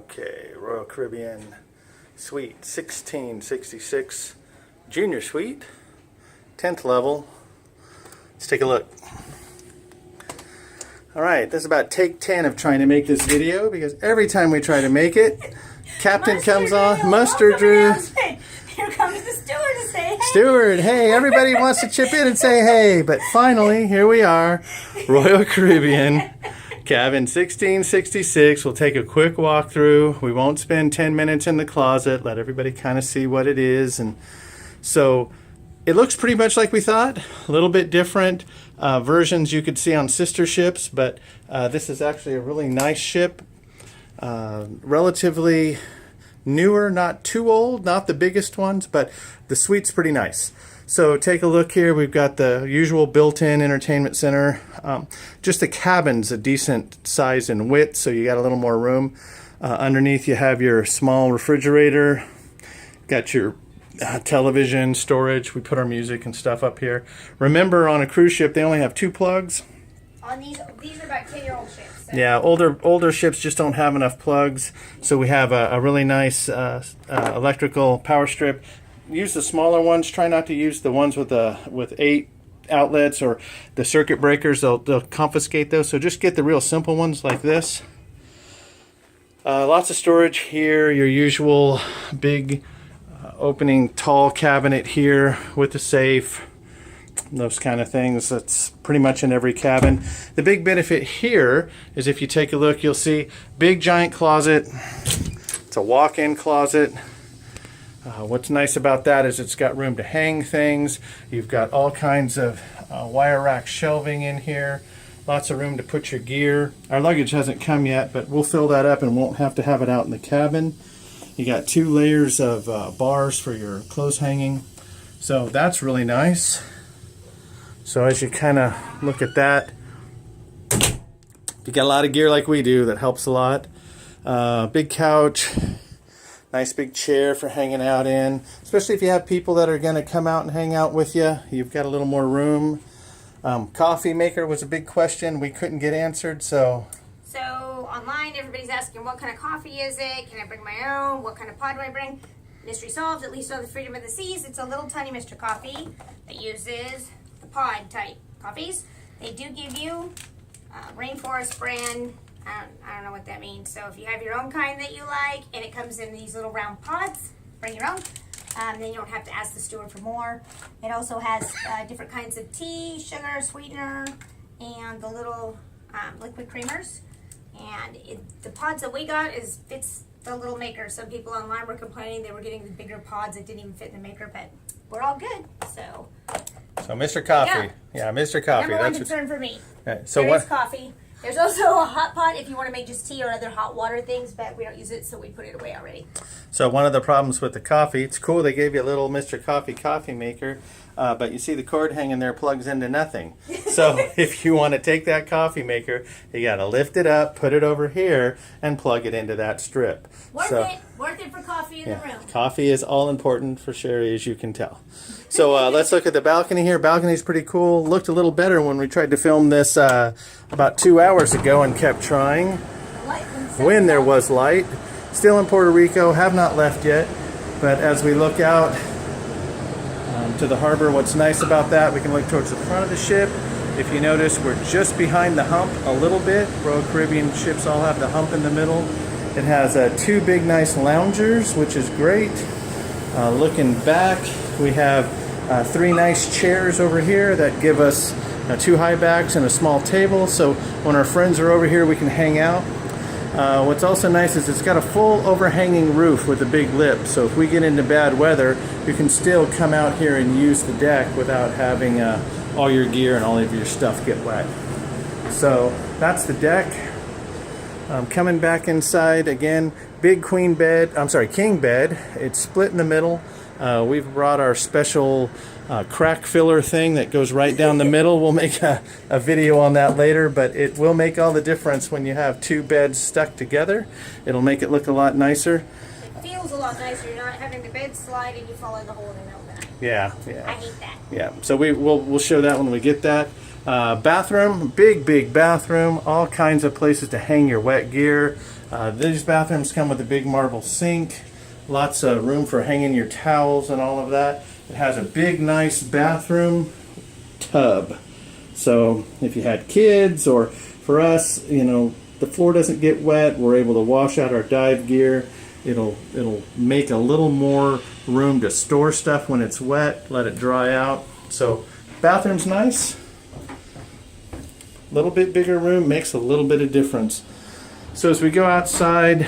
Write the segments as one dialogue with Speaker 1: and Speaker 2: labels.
Speaker 1: Okay, Royal Caribbean Suite 1666, Junior Suite, 10th level. Let's take a look. Alright, this is about take 10 of trying to make this video, because every time we try to make it, Captain comes on, Mustard Drew.
Speaker 2: Here comes the steward to say hey.
Speaker 1: Steward, hey, everybody wants to chip in and say hey, but finally, here we are, Royal Caribbean, cabin 1666. We'll take a quick walkthrough. We won't spend 10 minutes in the closet, let everybody kind of see what it is. And so it looks pretty much like we thought, a little bit different versions you could see on sister ships, but this is actually a really nice ship, relatively newer, not too old, not the biggest ones, but the suite's pretty nice. So take a look here. We've got the usual built-in entertainment center. Just the cabin's a decent size and width, so you got a little more room. Underneath you have your small refrigerator. Got your television storage. We put our music and stuff up here. Remember, on a cruise ship, they only have 2 plugs.
Speaker 2: On these are about 10-year-old ships. So.
Speaker 1: Yeah, older ships just don't have enough plugs. So we have a really nice electrical power strip. Use the smaller ones. Try not to use the ones with 8 outlets or the circuit breakers. They'll confiscate those. So just get the real simple ones like this. Lots of storage here. Your usual big opening tall cabinet here with the safe. Those kind of things. That's pretty much in every cabin. The big benefit here is, if you take a look, you'll see big giant closet. It's a walk-in closet. What's nice about that is it's got room to hang things. You've got all kinds of wire rack shelving in here. Lots of room to put your gear. Our luggage hasn't come yet, but we'll fill that up and won't have to have it out in the cabin. You got 2 layers of bars for your clothes hanging. So that's really nice. So as you kind of look at that, if you got a lot of gear like we do, that helps a lot. Big couch, nice big chair for hanging out in, especially if you have people that are going to come out and hang out with you. You've got a little more room. Coffee maker was a big question we couldn't get answered. So
Speaker 2: Online, everybody's asking, what kind of coffee is it? Can I bring my own? What kind of pod do I bring? Mystery solved, at least on the Freedom of the Seas. It's a little tiny Mr. Coffee that uses the pod type coffees. They do give you Rainforest brand. I don't know what that means. So if you have your own kind that you like, and it comes in these little round pods, bring your own. Then you don't have to ask the steward for more. It also has different kinds of tea, sugar, sweetener, and the little liquid creamers. And the pods that we got fits the little maker. Some people online were complaining they were getting the bigger pods that didn't even fit in the maker, but we're all good. So
Speaker 1: Mr. Coffee. Yeah, Mr. Coffee.
Speaker 2: Number one concern for me.
Speaker 1: So
Speaker 2: there
Speaker 1: what?
Speaker 2: is coffee. There's also a hot pot if you want to make just tea or other hot water things, but we don't use it, so we put it away already.
Speaker 1: So one of the problems with the coffee, it's cool they gave you a little Mr. Coffee maker, but you see the cord hanging there plugs into nothing. So if you want to take that coffee maker, you got to lift it up, put it over here, and plug it into that strip.
Speaker 2: Worth it for coffee in the room.
Speaker 1: Coffee is all important for Sherry, as you can tell. So let's look at the balcony here. Balcony's pretty cool. Looked a little better when we tried to film this about 2 hours ago and kept trying. When there was light. Still in Puerto Rico, have not left yet. But as we look out to the harbor, what's nice about that, we can look towards the front of the ship. If you notice, we're just behind the hump a little bit. Royal Caribbean ships all have the hump in the middle. It has 2 big nice loungers, which is great. Looking back, we have 3 nice chairs over here that give us 2 high backs and a small table. So when our friends are over here, we can hang out. What's also nice is it's got a full overhanging roof with a big lip. So if we get into bad weather, you can still come out here and use the deck without having all your gear and all of your stuff get wet. So that's the deck. Coming back inside again, big king bed. It's split in the middle. We've brought our special crack filler thing that goes right down the middle. We'll make a video on that later, but it will make all the difference when you have 2 beds stuck together. It'll make it look a lot nicer.
Speaker 2: It feels a lot nicer. You're not having the bed slide and you fall in the hole in the middle of the night.
Speaker 1: Yeah.
Speaker 2: I hate that.
Speaker 1: Yeah, so we'll show that when we get that. Bathroom, big bathroom, all kinds of places to hang your wet gear. These bathrooms come with a big marble sink, lots of room for hanging your towels and all of that. It has a big nice bathroom tub. So if you had kids, or for us, you know, the floor doesn't get wet, we're able to wash out our dive gear. It'll make a little more room to store stuff when it's wet, let it dry out. So bathroom's nice. Little bit bigger room makes a little bit of difference. So as we go outside,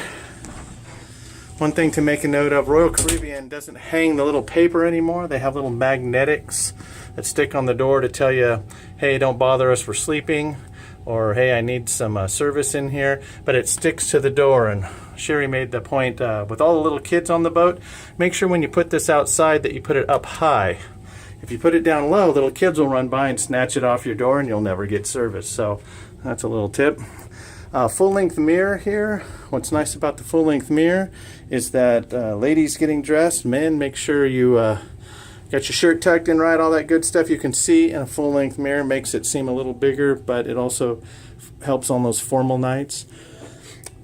Speaker 1: one thing to make a note of, Royal Caribbean doesn't hang the little paper anymore. They have little magnetics that stick on the door to tell you, hey, don't bother us, we're sleeping, or hey, I need some service in here, but it sticks to the door. And Sherry made the point, with all the little kids on the boat, make sure when you put this outside that you put it up high. If you put it down low, little kids will run by and snatch it off your door and you'll never get service. So that's a little tip. Full-length mirror here. What's nice about the full-length mirror is that ladies getting dressed, men, make sure you got your shirt tucked in right, all that good stuff you can see in a full-length mirror. Makes it seem a little bigger, but it also helps on those formal nights.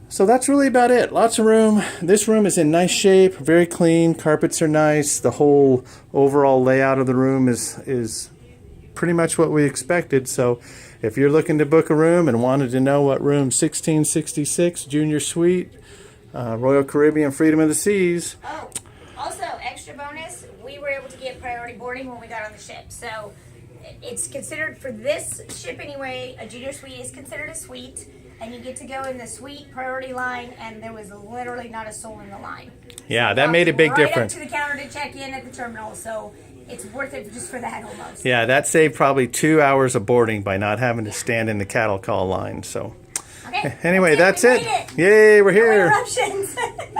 Speaker 1: So that's really about it. Lots of room. This room is in nice shape, very clean. Carpets are nice. The whole overall layout of the room is pretty much what we expected. So if you're looking to book a room and wanted to know what room 1666 Junior Suite, Royal Caribbean Freedom of the Seas.
Speaker 2: Oh, also extra bonus, we were able to get priority boarding when we got on the ship. So it's considered, for this ship anyway, a Junior Suite is considered a suite. And you get to go in the suite priority line, and there was literally not a soul in the line.
Speaker 1: Yeah, that made a big
Speaker 2: right
Speaker 1: difference.
Speaker 2: Up to the counter to check in at the terminal, so it's worth it just for that almost.
Speaker 1: Yeah, that saved probably 2 hours of boarding by not having to stand in the cattle call line. So
Speaker 2: Okay.
Speaker 1: anyway, that's
Speaker 2: We
Speaker 1: it.
Speaker 2: made it.
Speaker 1: Yay, we're
Speaker 2: No
Speaker 1: here.
Speaker 2: interruptions.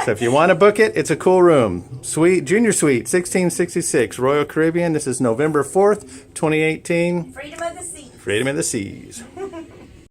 Speaker 1: So if you want to book it, it's a cool room. Suite, Junior Suite, 1666, Royal Caribbean. This is November 4th, 2018.
Speaker 2: Freedom of the seas.
Speaker 1: Freedom of the Seas.